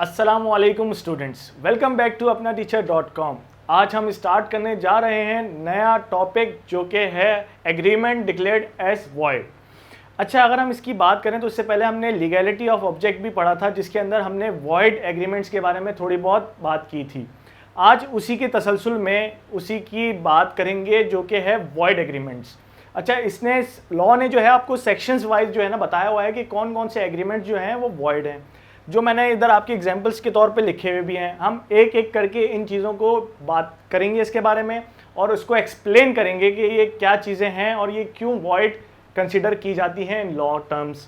अस्सलामुअलैकुम students, welcome back to अपना टीचर.com। आज हम स्टार्ट करने जा रहे हैं नया टॉपिक जो कि है एग्रीमेंट डिक्लेयर्ड एज वॉइड। अच्छा, अगर हम इसकी बात करें तो इससे पहले हमने लीगैलिटी ऑफ ऑब्जेक्ट भी पढ़ा था, जिसके अंदर हमने वॉइड एग्रीमेंट्स के बारे में थोड़ी बहुत बात की थी। आज उसी के तसलसल में उसी की बात करेंगे जो कि है वॉइड एग्रीमेंट्स। अच्छा, इसने लॉ ने जो है आपको सेक्शंस वाइज जो है ना बताया हुआ है कि कौन कौन से एग्रीमेंट जो हैं वो वॉइड हैं, जो मैंने इधर आपके एग्जांपल्स के तौर पे लिखे हुए भी हैं। हम एक एक करके इन चीज़ों को बात करेंगे इसके बारे में और उसको एक्सप्लेन करेंगे कि ये क्या चीज़ें हैं और ये क्यों वॉइड कंसिडर की जाती हैं इन लॉ टर्म्स।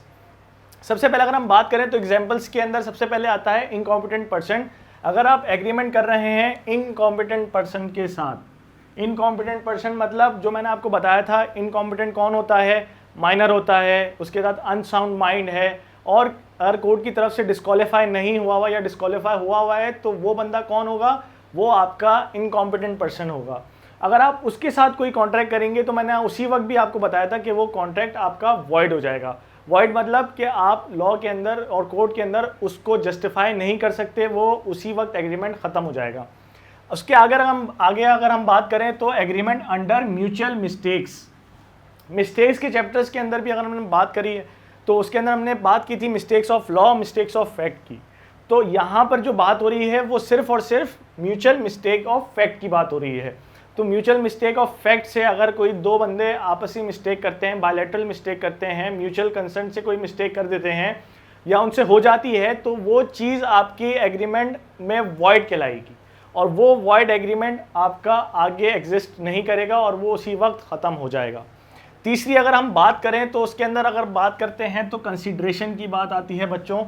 सबसे पहले अगर हम बात करें तो एग्जांपल्स के अंदर सबसे पहले आता है इनकॉम्पिटेंट पर्सन। अगर आप एग्रीमेंट कर रहे हैं इनकॉम्पिटेंट पर्सन के साथ, इनकॉम्पिटेंट पर्सन मतलब जो मैंने आपको बताया था, इनकॉम्पिटेंट कौन होता है, माइनर होता है, उसके साथ अनसाउंड माइंड है, और अगर कोर्ट की तरफ से डिस्क्वालीफाई नहीं हुआ हुआ या डिस्क्वालीफाई हुआ हुआ है तो वो बंदा कौन होगा, वो आपका इनकॉम्पिटेंट पर्सन होगा। अगर आप उसके साथ कोई कॉन्ट्रैक्ट करेंगे तो मैंने उसी वक्त भी आपको बताया था कि वो कॉन्ट्रैक्ट आपका वॉइड हो जाएगा। वॉइड मतलब कि आप लॉ के अंदर और कोर्ट के अंदर उसको जस्टिफाई नहीं कर सकते, वो उसी वक्त एग्रीमेंट ख़त्म हो जाएगा। उसके अगर हम बात करें तो एग्रीमेंट अंडर म्यूचुअल मिस्टेक्स के चैप्टर्स के अंदर भी अगर हमने बात करी है तो उसके अंदर हमने बात की थी mistakes of law, mistakes of fact की। तो यहाँ पर जो बात हो रही है वो सिर्फ और सिर्फ म्यूचुअल मिस्टेक ऑफ फैक्ट की बात हो रही है। तो म्यूचुअल मिस्टेक ऑफ फैक्ट से अगर कोई दो बंदे आपसी मिस्टेक करते हैं, बायलैटरल मिस्टेक करते हैं, म्यूचुअल कंसर्न से कोई मिस्टेक कर देते हैं या उनसे हो जाती है, तो वो चीज़ आपकी एग्रीमेंट में वॉइड कहलाएगी और वो वॉइड एग्रीमेंट आपका आगे एग्जिस्ट नहीं करेगा और वो उसी वक्त ख़त्म हो जाएगा। तीसरी अगर हम बात करें तो उसके अंदर अगर बात करते हैं तो कंसीडरेशन की बात आती है बच्चों।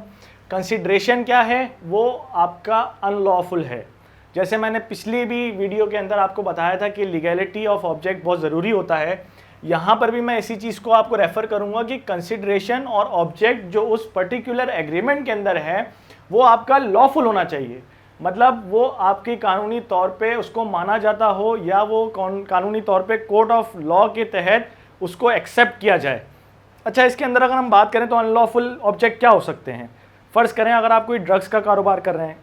कंसीडरेशन क्या है, वो आपका अनलॉफुल है। जैसे मैंने पिछली भी वीडियो के अंदर आपको बताया था कि लीगैलिटी ऑफ ऑब्जेक्ट बहुत ज़रूरी होता है। यहाँ पर भी मैं इसी चीज़ को आपको रेफ़र करूँगा कि कंसीडरेशन और ऑब्जेक्ट जो उस पर्टिकुलर एग्रीमेंट के अंदर है वो आपका लॉफुल होना चाहिए। मतलब वो आपकी कानूनी तौर पे उसको माना जाता हो या वो कानूनी तौर पे कोर्ट ऑफ लॉ के तहत उसको एक्सेप्ट किया जाए। अच्छा, इसके अंदर अगर हम बात करें तो अनलॉफुल ऑब्जेक्ट क्या हो सकते हैं। फ़र्ज़ करें अगर आप कोई ड्रग्स का कारोबार कर रहे हैं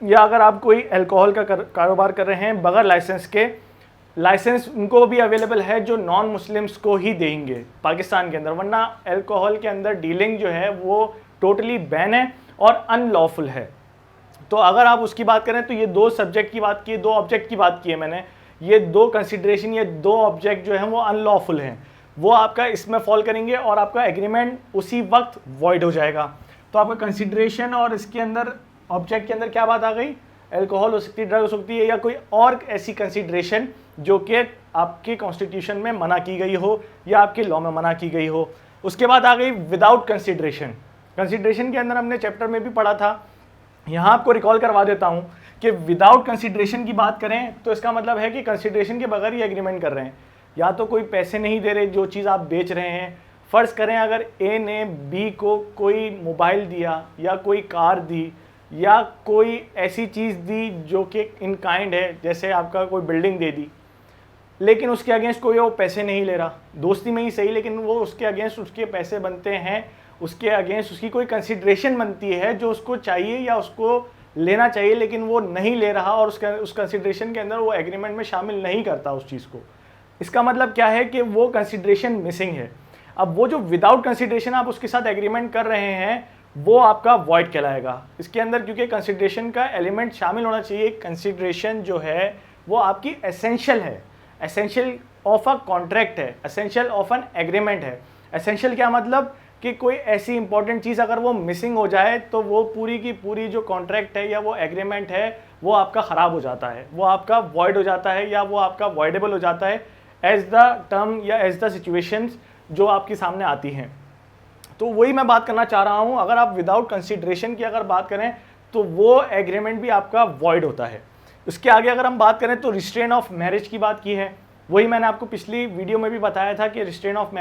या अगर आप कोई अल्कोहल का कारोबार कर रहे हैं बगैर लाइसेंस के। लाइसेंस उनको भी अवेलेबल है जो नॉन मुस्लिम्स को ही देंगे पाकिस्तान के अंदर, वरना अल्कोहल के अंदर डीलिंग जो है वो टोटली बैन है और अनलॉफुल है। तो अगर आप उसकी बात करें तो ये दो सब्जेक्ट की बात की, दो ऑब्जेक्ट की बात की है मैंने, ये दो कंसिडरेशन, ये दो ऑब्जेक्ट जो हैं वो अनलॉफुल हैं, वो आपका इसमें फॉल करेंगे और आपका एग्रीमेंट उसी वक्त वॉइड हो जाएगा। तो आपका कंसिडरेशन और इसके अंदर ऑब्जेक्ट के अंदर क्या बात आ गई, अल्कोहल हो सकती है, ड्रग हो सकती है या कोई और ऐसी कंसिडरेशन जो कि आपके कॉन्स्टिट्यूशन में मना की गई हो या आपके लॉ में मना की गई हो। उसके बाद आ गई विदाउट कंसिडरेशन। कंसिडरेशन के अंदर हमने चैप्टर में भी पढ़ा था, यहाँ आपको रिकॉल करवा देता हूँ कि विदाउट कंसिडरेशन की बात करें तो इसका मतलब है कि कंसिडरेशन के बगैर ही एग्रीमेंट कर रहे हैं, या तो कोई पैसे नहीं दे रहे जो चीज़ आप बेच रहे हैं। फ़र्ज़ करें अगर ए ने बी को कोई मोबाइल दिया या कोई कार दी या कोई ऐसी चीज़ दी जो कि इन काइंड है, जैसे आपका कोई बिल्डिंग दे दी, लेकिन उसके अगेंस्ट कोई वो पैसे नहीं ले रहा, दोस्ती में ही सही, लेकिन वो उसके अगेंस्ट उसके पैसे बनते हैं, उसके अगेंस्ट उसकी कोई कंसिडरेशन बनती है जो उसको चाहिए या उसको लेना चाहिए, लेकिन वो नहीं ले रहा और उस कंसिडरेशन के अंदर वो एग्रीमेंट में शामिल नहीं करता उस चीज़ को। इसका मतलब क्या है कि वो कंसिडरेशन मिसिंग है। अब वो जो विदाउट कंसिडरेशन आप उसके साथ एग्रीमेंट कर रहे हैं वो आपका वॉइड कहलाएगा। इसके अंदर क्योंकि कंसिडरेशन का एलिमेंट शामिल होना चाहिए। कंसिडरेशन जो है वो आपकी एसेंशियल है, एसेंशियल ऑफ अ कॉन्ट्रैक्ट है, एसेंशियल ऑफ एन एग्रीमेंट है। एसेंशियल क्या मतलब कि कोई ऐसी इंपॉर्टेंट चीज़ अगर वो मिसिंग हो जाए तो वो पूरी की पूरी जो कॉन्ट्रैक्ट है या वो एग्रीमेंट है वो आपका ख़राब हो जाता है, वो आपका वॉइड हो जाता है या वो आपका वॉइडेबल हो जाता है एज द टर्म या एज द सिचुएशंस जो आपके सामने आती हैं। तो वही मैं बात करना चाह रहा हूँ, अगर आप विदाउट कंसिडरेशन की अगर बात करें तो वो एग्रीमेंट भी आपका वॉइड होता है। उसके आगे अगर हम बात करें तो रिस्ट्रेन ऑफ मैरिज की बात की है। वही मैंने आपको पिछली वीडियो में भी बताया था कि रिस्ट्रेन ऑफ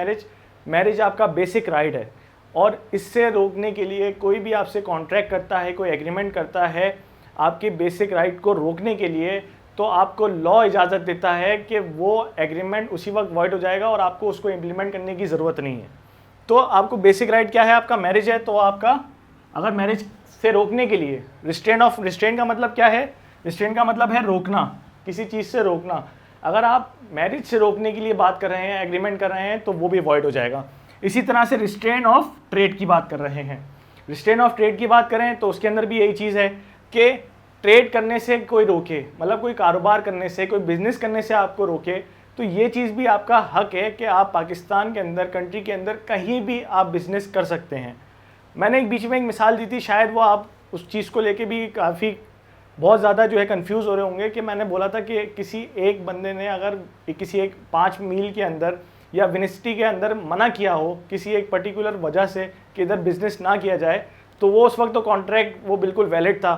मैरिज आपका बेसिक राइट है और इससे रोकने के लिए कोई भी आपसे कॉन्ट्रैक्ट करता है, कोई एग्रीमेंट करता है आपके बेसिक राइट को रोकने के लिए, तो आपको लॉ इजाज़त देता है कि वो एग्रीमेंट उसी वक्त वॉइड हो जाएगा और आपको उसको इम्प्लीमेंट करने की ज़रूरत नहीं है। तो आपको बेसिक राइट क्या है, आपका मैरिज है तो आपका अगर मैरिज से रोकने के लिए रिस्ट्रेन का मतलब क्या है? रिस्ट्रेन का मतलब है रोकना, किसी चीज़ से रोकना। अगर आप मैरिज से रोकने के लिए बात कर रहे हैं, एग्रीमेंट कर रहे हैं, तो वो भी वॉइड हो जाएगा। इसी तरह से रिस्ट्रेन ऑफ ट्रेड की बात कर रहे हैं, रिस्ट्रेन ऑफ ट्रेड की बात करें तो उसके अंदर भी यही चीज़ है कि ट्रेड करने से कोई रोके, मतलब कोई कारोबार करने से, कोई बिजनेस करने से आपको रोके, तो ये चीज़ भी आपका हक है कि आप पाकिस्तान के अंदर, कंट्री के अंदर कहीं भी आप बिज़नेस कर सकते हैं। मैंने एक बीच में एक मिसाल दी थी, शायद वो आप उस चीज़ को लेके भी काफ़ी बहुत ज़्यादा जो है कंफ्यूज हो रहे होंगे कि मैंने बोला था कि किसी एक बंदे ने अगर किसी एक 5 मील के अंदर या विनिसिटी के अंदर मना किया हो किसी एक पर्टिकुलर वजह से कि इधर बिज़नेस ना किया जाए, तो वो उस वक्त तो कॉन्ट्रैक्ट वो बिल्कुल वैलिड था।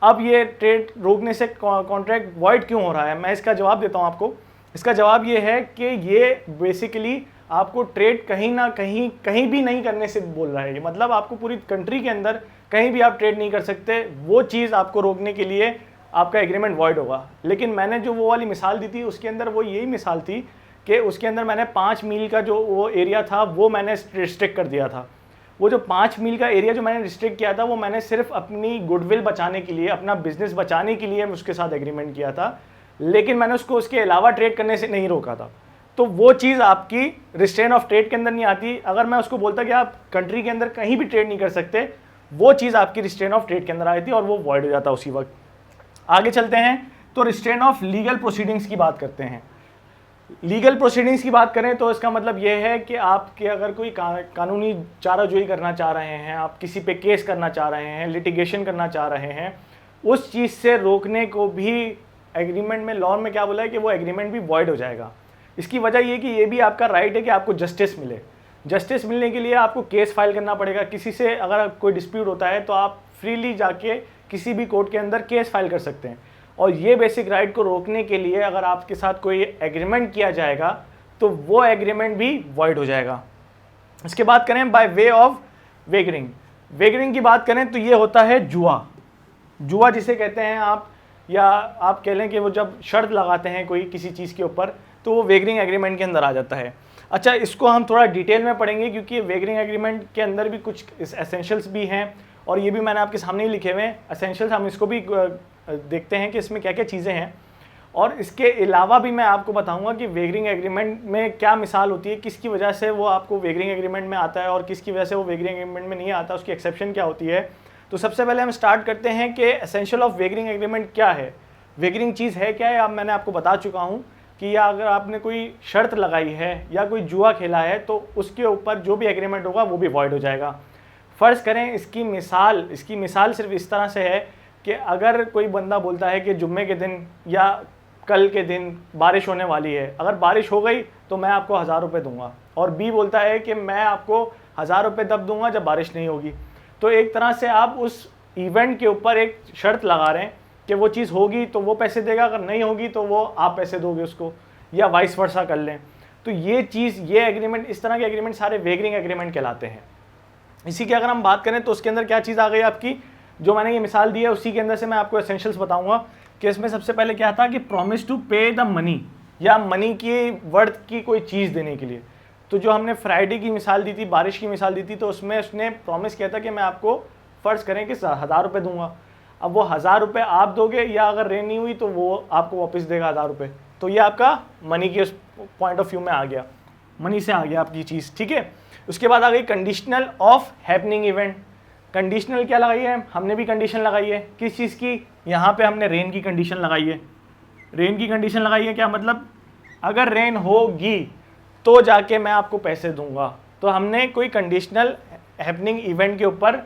अब ये ट्रेड रोकने से कॉन्ट्रैक्ट वॉइड क्यों हो रहा है? मैं इसका जवाब देता हूँ आपको। इसका जवाब ये है कि ये बेसिकली आपको ट्रेड कहीं ना कहीं कहीं भी नहीं करने से बोल रहा है। मतलब आपको पूरी कंट्री के अंदर कहीं भी आप ट्रेड नहीं कर सकते, वो चीज़ आपको रोकने के लिए आपका एग्रीमेंट वॉइड होगा। लेकिन मैंने जो वो वाली मिसाल दी थी उसके अंदर वो यही मिसाल थी कि उसके अंदर मैंने 5 मील का जो वो एरिया था वो मैंने रिस्ट्रिक्ट कर दिया था। वो जो 5 मील का एरिया जो मैंने रिस्ट्रिक्ट किया था वो मैंने सिर्फ अपनी गुडविल बचाने के लिए, अपना बिजनेस बचाने के लिए उसके साथ एग्रीमेंट किया था, लेकिन मैंने उसको उसके अलावा ट्रेड करने से नहीं रोका था। तो वो चीज़ आपकी रिस्ट्रेन ऑफ ट्रेड के अंदर नहीं आती। अगर मैं उसको बोलता कि आप कंट्री के अंदर कहीं भी ट्रेड नहीं कर सकते, वो चीज़ आपकी रिस्ट्रेन ऑफ ट्रेड के अंदर आई थी और वो वॉइड हो जाता उसी वक्त। आगे चलते हैं तो रिस्ट्रेन ऑफ लीगल प्रोसीडिंग्स की बात करते हैं। लीगल प्रोसीडिंग्स की बात करें तो इसका मतलब ये है कि आपके अगर कोई कानूनी चाराजोई करना चाह रहे हैं, आप किसी पे केस करना चाह रहे हैं, लिटिगेशन करना चाह रहे हैं, उस चीज़ से रोकने को भी एग्रीमेंट में, लॉ में क्या बोला है कि वो एग्रीमेंट भी वॉइड हो जाएगा। इसकी वजह ये कि ये भी आपका राइट है कि आपको जस्टिस मिले। जस्टिस मिलने के लिए आपको केस फाइल करना पड़ेगा। किसी से अगर कोई डिस्प्यूट होता है तो आप फ्रीली जाके किसी भी कोर्ट के अंदर केस फाइल कर सकते हैं, और ये बेसिक राइट को रोकने के लिए अगर आपके साथ कोई एग्रीमेंट किया जाएगा तो वो एग्रीमेंट भी वॉइड हो जाएगा। इसके बाद करें बाय वे ऑफ वेगरिंग। वेगरिंग की बात करें तो ये होता है जुआ। जुआ जिसे कहते हैं आप, या आप कह लें कि वो जब शर्त लगाते हैं कोई किसी चीज़ के ऊपर, तो वो वेगरिंग एग्रीमेंट के अंदर आ जाता है। अच्छा, इसको हम थोड़ा डिटेल में पढ़ेंगे क्योंकि वेगरिंग एग्रीमेंट के अंदर भी कुछ एसेंशियल्स भी हैं, और ये भी मैंने आपके सामने ही लिखे हुए हैं एसेंशियल्स। हम इसको भी देखते हैं कि इसमें क्या क्या चीज़ें हैं, और इसके अलावा भी मैं आपको बताऊंगा कि वेगरिंग एग्रीमेंट में क्या मिसाल होती है, किसकी वजह से वो आपको वेगरिंग एग्रीमेंट में आता है और किसकी वजह से वो वेगरिंग एग्रीमेंट में नहीं आता, उसकी एक्सेप्शन क्या होती है। तो सबसे पहले हम स्टार्ट करते हैं कि एसेंशियल ऑफ वेगरिंग एग्रीमेंट क्या है, वेगरिंग चीज़ है क्या है। अब मैंने आपको बता चुका हूँ कि या अगर आपने कोई शर्त लगाई है या कोई जुआ खेला है तो उसके ऊपर जो भी एग्रीमेंट होगा वो भी वॉइड हो जाएगा। फ़र्ज़ करें इसकी मिसाल सिर्फ इस तरह से है कि अगर कोई बंदा बोलता है कि जुम्मे के दिन या कल के दिन बारिश होने वाली है, अगर बारिश हो गई तो मैं आपको 1000 रुपये दूंगा, और बी बोलता है कि मैं आपको 1000 रुपये तब दूंगा जब बारिश नहीं होगी, तो एक तरह से आप उस इवेंट के ऊपर एक शर्त लगा रहे हैं कि वो चीज़ होगी तो वो पैसे देगा, अगर नहीं होगी तो वो आप पैसे दोगे उसको, या वाइस वर्सा कर लें। तो ये चीज़, ये एग्रीमेंट, इस तरह के एग्रीमेंट सारे वेगरिंग एग्रीमेंट कहलाते हैं। इसी की अगर हम बात करें तो उसके अंदर क्या चीज़ आ गई आपकी, जो मैंने ये मिसाल दी है उसी के अंदर से मैं आपको एसेंशियल्स बताऊंगा कि इसमें सबसे पहले क्या था कि प्रॉमिस टू पे द मनी, या मनी की वर्थ की कोई चीज़ देने के लिए। तो जो हमने फ्राइडे की मिसाल दी थी, बारिश की मिसाल दी थी, तो उसमें उसने प्रॉमिस किया था कि मैं आपको फ़र्ज़ करें कि 1000 रुपये दूंगा। अब वो 1000 रुपये आप दोगे, या अगर रेन नहीं हुई तो वो आपको वापस देगा 1000 रुपये। तो ये आपका मनी के पॉइंट ऑफ व्यू में आ गया, मनी से आ गया आपकी चीज़, ठीक है। उसके बाद आ गई conditional of happening event. Conditional क्या लगाई है, हमने भी कंडीशन लगाई है किस चीज़ की, यहाँ पे हमने रेन की कंडीशन लगाई है। रेन की कंडीशन लगाई है क्या मतलब, अगर रेन होगी तो जाके मैं आपको पैसे दूंगा। तो हमने कोई कंडीशनल हैपनिंग इवेंट के ऊपर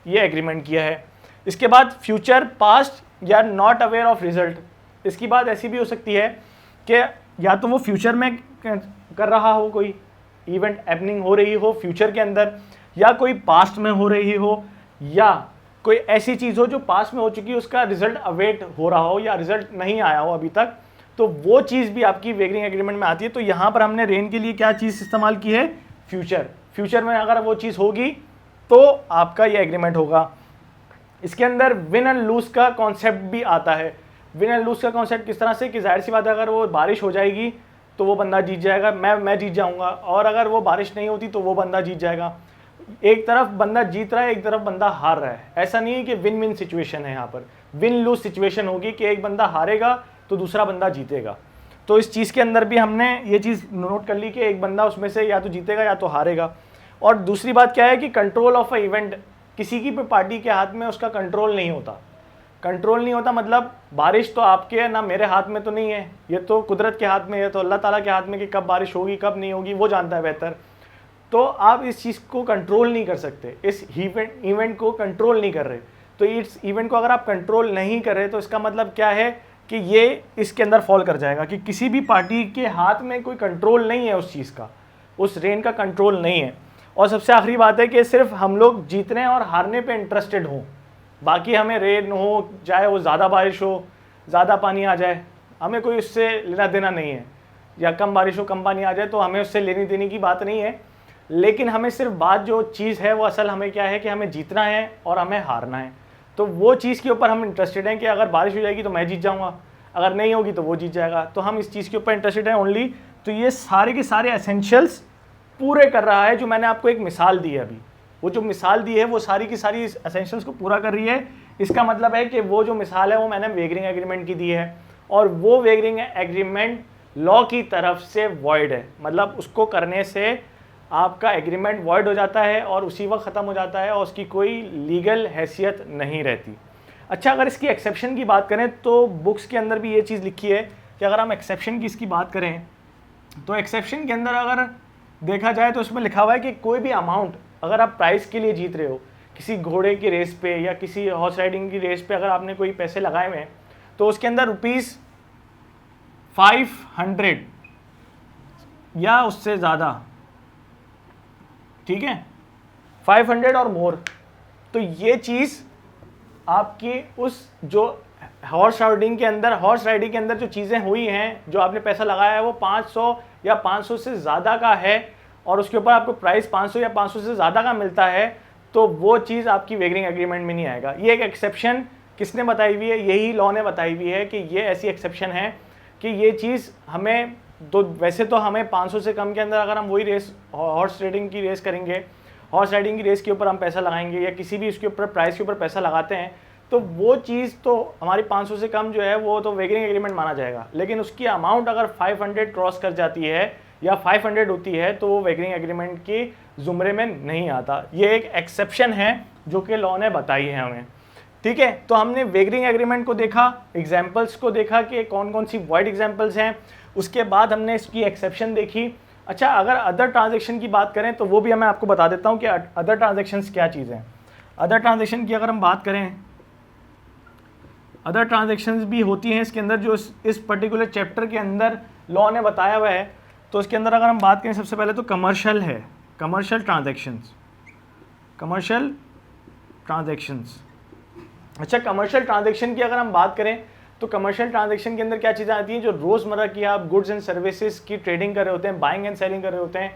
ये एग्रीमेंट किया है। इसके बाद फ्यूचर, पास्ट या नॉट अवेयर ऑफ रिजल्ट। इसकी बात ऐसी भी हो सकती है कि या तो वो फ्यूचर में कर रहा हो, कोई इवेंट हैपनिंग हो रही हो फ्यूचर के अंदर, या कोई पास्ट में हो रही हो, या कोई ऐसी चीज़ हो जो पास्ट में हो चुकी है, उसका रिजल्ट अवेट हो रहा हो या रिजल्ट नहीं आया हो अभी तक, तो वो चीज़ भी आपकी वेगरिंग एग्रीमेंट में आती है। तो यहाँ पर हमने रेन के लिए क्या चीज़ इस्तेमाल की है, फ्यूचर। फ्यूचर में अगर वो चीज़ होगी तो आपका ये एग्रीमेंट होगा। इसके अंदर विन एंड लूज का कॉन्सेप्ट भी आता है। विन एंड लूज का कॉन्सेप्ट किस तरह से कि जाहिर सी बात है अगर वो बारिश हो जाएगी तो वो बंदा जीत जाएगा, मैं जीत जाऊंगा, और अगर वो बारिश नहीं होती तो वो बंदा जीत जाएगा। एक तरफ बंदा जीत रहा है, एक तरफ बंदा हार रहा है। ऐसा नहीं है कि विन विन सिचुएशन है, यहाँ पर विन लूज सिचुएशन होगी कि एक बंदा हारेगा तो दूसरा बंदा जीतेगा। तो इस चीज़ के अंदर भी हमने ये चीज़ नोट कर ली कि एक बंदा उसमें से या तो जीतेगा या तो हारेगा। और दूसरी बात क्या है कि कंट्रोल ऑफ अ इवेंट, किसी की भी पार्टी के हाथ में उसका कंट्रोल नहीं होता। कंट्रोल नहीं होता मतलब बारिश तो आपके है ना, मेरे हाथ में तो नहीं है, ये तो कुदरत के हाथ में है, तो अल्लाह ताला के हाथ में कि कब बारिश होगी कब नहीं होगी वो जानता है बेहतर। तो आप इस चीज़ को कंट्रोल नहीं कर सकते, इस इवेंट को कंट्रोल नहीं कर रहे। तो इस इवेंट को अगर आप कंट्रोल नहीं कर रहे तो इसका मतलब क्या है कि ये इसके अंदर फॉल कर जाएगा कि किसी भी पार्टी के हाथ में कोई कंट्रोल नहीं है उस चीज़ का, उस रेन का कंट्रोल नहीं है। और सबसे आखिरी बात है कि सिर्फ हम लोग जीतने और हारने पे इंटरेस्टेड हों, बाकी हमें रेन हो, चाहे वो ज़्यादा बारिश हो, ज़्यादा पानी आ जाए, हमें कोई उससे लेना देना नहीं है, या कम बारिश हो कम पानी आ जाए तो हमें उससे लेनी देने की बात नहीं है। लेकिन हमें सिर्फ बात जो चीज़ है वो असल हमें क्या है कि हमें जीतना है और हमें हारना है। तो वो चीज़ के ऊपर हम इंटरेस्टेड हैं कि अगर बारिश हो जाएगी तो मैं जीत जाऊँगा, अगर नहीं होगी तो वो जीत जाएगा, तो हम इस चीज़ के ऊपर इंटरेस्टेड हैं ओनली। तो ये सारे के सारे एसेंशियल्स पूरे कर रहा है। जो मैंने आपको एक मिसाल दी है अभी, वो जो मिसाल दी है वो सारी की सारी एसेंशियल्स को पूरा कर रही है। इसका मतलब है कि वो जो मिसाल है वो मैंने वेगरिंग एग्रीमेंट की दी है, और वो वेगरिंग एग्रीमेंट लॉ की तरफ से वॉइड है, मतलब उसको करने से आपका एग्रीमेंट वॉइड हो जाता है और उसी वक्त ख़त्म हो जाता है और उसकी कोई लीगल हैसियत नहीं रहती। अच्छा, अगर इसकी एक्सेप्शन की बात करें तो बुक्स के अंदर भी ये चीज़ लिखी है कि अगर हम एक्सेप्शन की इसकी बात करें तो एक्सेप्शन के अंदर अगर देखा जाए तो उसमें लिखा हुआ है कि कोई भी अमाउंट अगर आप प्राइस के लिए जीत रहे हो, किसी घोड़े की रेस पे या किसी हॉर्स राइडिंग की रेस पे अगर आपने कोई पैसे लगाए हुए हैं तो उसके अंदर ₹500 या उससे ज़्यादा, ठीक है, 500 और मोर, तो ये चीज़ आपकी उस जो हॉर्स राइडिंग के अंदर जो चीज़ें हुई हैं, जो आपने पैसा लगाया है वो 500 या 500 से ज़्यादा का है और उसके ऊपर आपको प्राइस 500 या 500 से ज़्यादा का मिलता है, तो वो चीज़ आपकी वेगरिंग एग्रीमेंट में नहीं आएगा। ये एक एक्सेप्शन किसने बताई हुई है? यही लॉ ने बताई हुई है कि ये ऐसी एक्सेप्शन है कि ये चीज़ हमें तो वैसे तो हमें 500 से कम के अंदर अगर हम वही रेस हॉर्स राइडिंग की रेस करेंगे, हॉर्स राइडिंग की रेस के ऊपर हम पैसा लगाएंगे या किसी भी उसके ऊपर प्राइस के ऊपर पैसा लगाते हैं तो वो चीज़ तो हमारी 500 से कम जो है वो तो वेगरिंग एग्रीमेंट माना जाएगा। लेकिन उसकी अमाउंट अगर 500 क्रॉस कर जाती है या 500 होती है तो वो वेगरिंग एग्रीमेंट के ज़ुमरे में नहीं आता। ये एक एक्सेप्शन है जो कि लॉ ने बताई है हमें, ठीक है। तो हमने वेगरिंग एग्रीमेंट को देखा, एग्जाम्पल्स को देखा कि कौन कौन सी वाइड एग्जाम्पल्स हैं, उसके बाद हमने इसकी एक्सेप्शन देखी। अच्छा, अगर अदर ट्रांजेक्शन की बात करें तो वो भी मैं आपको बता देता हूँ कि अदर ट्रांजेक्शन्स क्या चीज़ हैं। अदर ट्रांजेक्शन की अगर हम बात करें, अदर ट्रांजेक्शन्स भी होती हैं इसके अंदर जो इस पर्टिकुलर चैप्टर के अंदर लॉ ने बताया हुआ है। तो उसके अंदर अगर हम बात करें सबसे पहले तो कमर्शियल है, कमर्शियल ट्रांजेक्शंस। अच्छा, कमर्शियल ट्रांजेक्शन की अगर हम बात करें तो कमर्शियल ट्रांजेक्शन के अंदर क्या चीज़ें आती हैं? जो रोज़मर्रा की आप गुड्स एंड सर्विसेज की ट्रेडिंग कर रहे होते हैं, बाइंग एंड सेलिंग कर रहे होते हैं,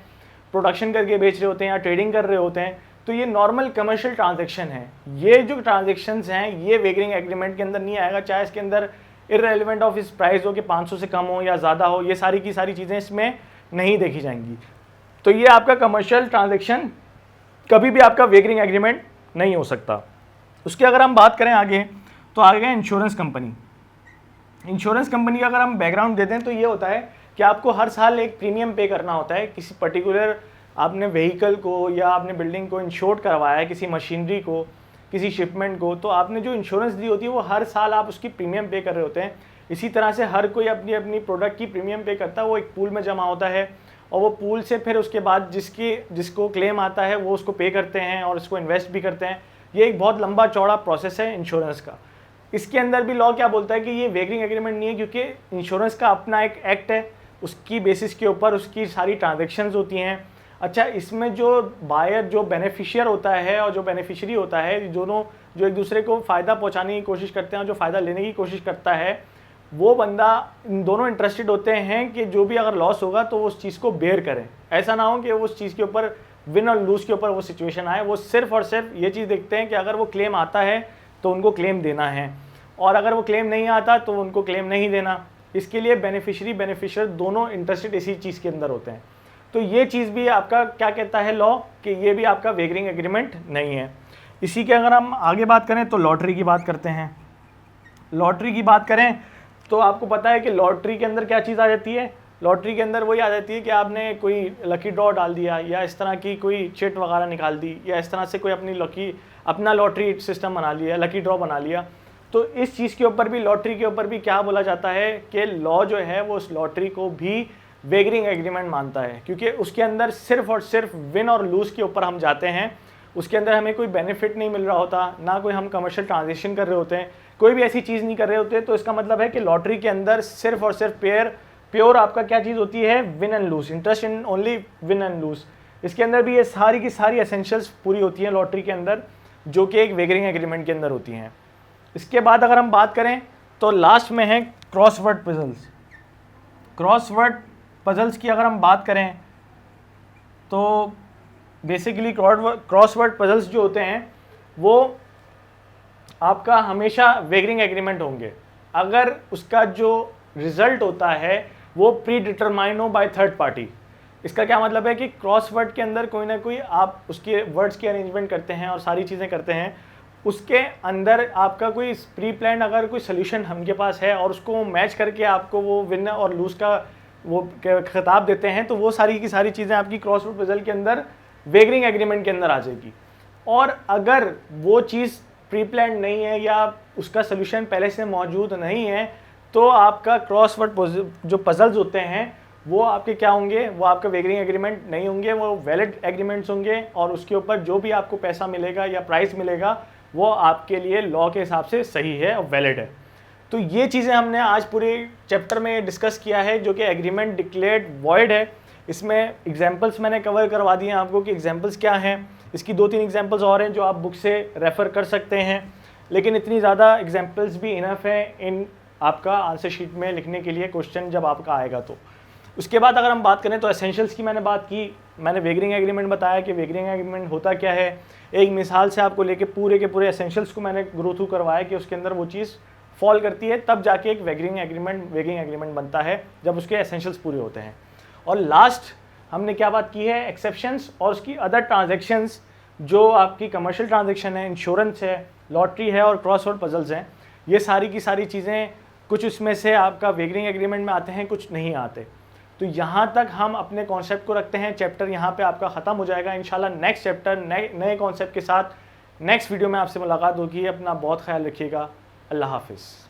प्रोडक्शन करके बेच रहे होते हैं या ट्रेडिंग कर रहे होते हैं, तो ये नॉर्मल कमर्शियल ट्रांजेक्शन है। ये जो ट्रांजेक्शन्स हैं ये वेगरिंग एग्रीमेंट के अंदर नहीं आएगा, चाहे इसके अंदर इररेलेवेंट ऑफ इस प्राइस हो कि 500 से कम हो या ज़्यादा हो, ये सारी की सारी चीज़ें इसमें नहीं देखी जाएंगी। तो ये आपका कमर्शियल ट्रांजेक्शन कभी भी आपका वेगरिंग एग्रीमेंट नहीं हो सकता। उसकी अगर हम बात करें आगे तो आगे इंश्योरेंस कंपनी। इंश्योरेंस कंपनी का अगर हम बैकग्राउंड देते हैं तो ये होता है कि आपको हर साल एक प्रीमियम पे करना होता है। किसी पर्टिकुलर आपने व्हीकल को या आपने बिल्डिंग को इंश्योर करवाया है, किसी मशीनरी को, किसी शिपमेंट को, तो आपने जो इंश्योरेंस दी होती है वो हर साल आप उसकी प्रीमियम पे कर रहे होते हैं। इसी तरह से हर कोई अपनी अपनी प्रोडक्ट की प्रीमियम पे करता है, वो एक पूल में जमा होता है और वो पूल से फिर उसके बाद जिसको क्लेम आता है वो उसको पे करते हैं और उसको इन्वेस्ट भी करते हैं। ये एक बहुत लंबा चौड़ा प्रोसेस है इंश्योरेंस का। इसके अंदर भी लॉ क्या बोलता है कि ये वेगरिंग एग्रीमेंट नहीं है, क्योंकि इंश्योरेंस का अपना एक एक्ट है, उसकी बेसिस के ऊपर उसकी सारी ट्रांजेक्शन्स होती हैं। अच्छा, इसमें जो बायर, जो बेनिफिशियर होता है और जो बेनिफिशियरी होता है, दोनों जो एक दूसरे को फ़ायदा पहुंचाने की कोशिश करते हैं और जो फ़ायदा लेने की कोशिश करता है, वो बंदा, इन दोनों इंटरेस्टेड होते हैं कि जो भी अगर लॉस होगा तो वो उस चीज़ को बेयर करें। ऐसा ना हो कि वो उस चीज़ के ऊपर विन और लूज़ के ऊपर वो सिचुएशन आए। वो सिर्फ और सिर्फ ये चीज़ देखते हैं कि अगर वो क्लेम आता है तो उनको क्लेम देना है और अगर वो क्लेम नहीं आता तो उनको क्लेम नहीं देना। इसके लिए बेनिफिशियरी बेनिफिशियर दोनों इंटरेस्टेड इसी चीज़ के अंदर होते हैं। तो ये चीज़ भी आपका क्या कहता है लॉ कि ये भी आपका वेगरिंग एग्रीमेंट नहीं है। इसी के अगर हम आगे बात करें तो लॉटरी की बात करते हैं। लॉटरी की बात करें तो आपको पता है कि लॉटरी के अंदर क्या चीज़ आ जाती है, लॉटरी के अंदर वही आ जाती है कि आपने कोई लकी ड्रॉ डाल दिया या इस तरह की कोई चिट वगैरह निकाल दी या इस तरह से कोई अपना लॉटरी सिस्टम बना लिया, लकी ड्रॉ बना लिया। तो इस चीज़ के ऊपर भी, लॉटरी के ऊपर भी क्या बोला जाता है कि लॉ जो है वो उस लॉटरी को भी वेगरिंग एग्रीमेंट मानता है, क्योंकि उसके अंदर सिर्फ और सिर्फ विन और लूज़ के ऊपर हम जाते हैं। उसके अंदर हमें कोई बेनिफिट नहीं मिल रहा होता, ना कोई हम कमर्शियल ट्रांजेक्शन कर रहे होते हैं, कोई भी ऐसी चीज़ नहीं कर रहे होते। तो इसका मतलब है कि लॉटरी के अंदर सिर्फ और सिर्फ प्योर आपका क्या चीज़ होती है, win and lose, interest in only win and lose. इसके अंदर भी ये सारी की सारी एसेंशियल्स पूरी होती हैं लॉटरी के अंदर, जो कि एक वेगरिंग एग्रीमेंट के अंदर होती हैं। इसके बाद अगर हम बात करें तो लास्ट में है क्रॉसवर्ड पजल्स। क्रॉसवर्ड पजल्स की अगर हम बात करें तो बेसिकली क्रॉसवर्ड पजल्स जो होते हैं वो आपका हमेशा वेगरिंग एग्रीमेंट होंगे अगर उसका जो रिजल्ट होता है वो प्री डिटरमाइन हो बाय थर्ड पार्टी। इसका क्या मतलब है कि क्रॉसवर्ड के अंदर कोई ना कोई आप उसके वर्ड्स की अरेंजमेंट करते हैं और सारी चीज़ें करते हैं, उसके अंदर आपका कोई प्री प्लान अगर कोई सोल्यूशन हमके पास है और उसको मैच करके आपको वो विन और लूज का वो खिताब देते हैं, तो वो सारी की सारी चीज़ें आपकी क्रॉसवर्ड पजल के अंदर वेगरिंग एग्रीमेंट के अंदर आ जाएगी। और अगर वो चीज़ प्री प्लान नहीं है या उसका सोल्यूशन पहले से मौजूद नहीं है, तो आपका क्रॉसवर्ड जो पजल्स होते हैं वो आपके क्या होंगे, वो आपका वेगरिंग एग्रीमेंट नहीं होंगे, वो वैलिड एग्रीमेंट्स होंगे। और उसके ऊपर जो भी आपको पैसा मिलेगा या प्राइस मिलेगा वो आपके लिए लॉ के हिसाब से सही है और वैलिड है। तो ये चीज़ें हमने आज पूरे चैप्टर में डिस्कस किया है, जो कि एग्रीमेंट डिक्लेयर्ड वॉइड है। इसमें एग्जांपल्स मैंने कवर करवा दिए हैं आपको कि एग्जांपल्स क्या हैं। इसकी 2-3 एग्जांपल्स और हैं जो आप बुक से रेफ़र कर सकते हैं, लेकिन इतनी ज़्यादा एग्जांपल्स भी इनफ है इन आपका आंसर शीट में लिखने के लिए क्वेश्चन जब आपका आएगा। तो उसके बाद अगर हम बात करें तो एसेंशियल्स की मैंने बात की, मैंने वेगरिंग एग्रीमेंट बताया कि वेगरिंग एग्रीमेंट होता क्या है। एक मिसाल से आपको लेके पूरे के पूरे एसेंशियल्स को मैंने ग्रो थ्रू करवाया कि उसके अंदर वो चीज़ फॉल करती है, तब जाके एक वेगरिंग एग्रीमेंट बनता है जब उसके एसेंशियल्स पूरे होते हैं। और लास्ट हमने क्या बात की है, एक्सेप्शंस और उसकी अदर ट्रांजेक्शन्स जो आपकी कमर्शियल ट्रांजेक्शन है, इंश्योरेंस है, लॉटरी है और क्रॉसवर्ड पजल्स हैं। ये सारी की सारी चीज़ें कुछ उसमें से आपका वेगरिंग एग्रीमेंट में आते हैं, कुछ नहीं आते। तो यहाँ तक हम अपने कॉन्सेप्ट को रखते हैं। चैप्टर यहाँ पे आपका ख़त्म हो जाएगा इंशाल्लाह। नेक्स्ट चैप्टर नए कॉन्सेप्ट के साथ नेक्स्ट वीडियो में आपसे मुलाकात होगी। अपना बहुत ख्याल रखिएगा। अल्लाह हाफिज़।